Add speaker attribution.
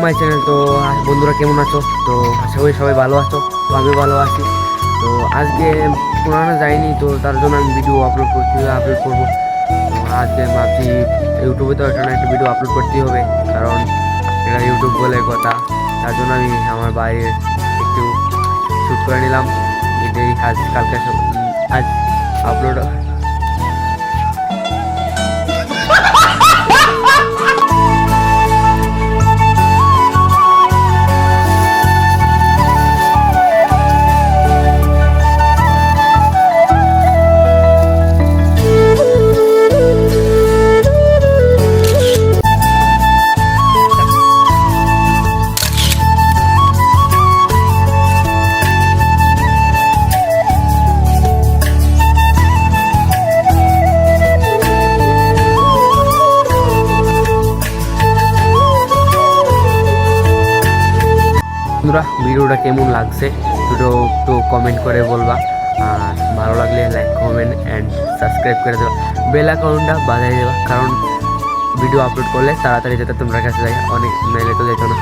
Speaker 1: My channel. তো বন্ধুরা কেমন আছো? তো আশা করি সবাই ভালো আছো। তো আমি ভালো আছি। তো আজকে পুরানো যাইনি, তো তার জন্য আমি ভিডিও আপলোড করবো। তো আজকে ভাবছি ইউটিউবে তো এটা না একটা ভিডিও আপলোড করতেই হবে, কারণ এটা ইউটিউব বলে কথা। তার জন্য আমি আমার বাইরে একটু শ্যুট করে নিলাম। এটাই আজ আপলোড। বন্ধুরা ভিডিওটা কেমন লাগছে একটু কমেন্ট করে বলবা, আর ভালো লাগলে লাইক কমেন্ট অ্যান্ড সাবস্ক্রাইব করে দেবা, বেল আইকনটা বাজিয়ে দেবা, কারণ ভিডিও আপলোড করলে তাড়াতাড়ি যাতে তোমরা কাছে যায়, অনেক নাইলে তো যেত না।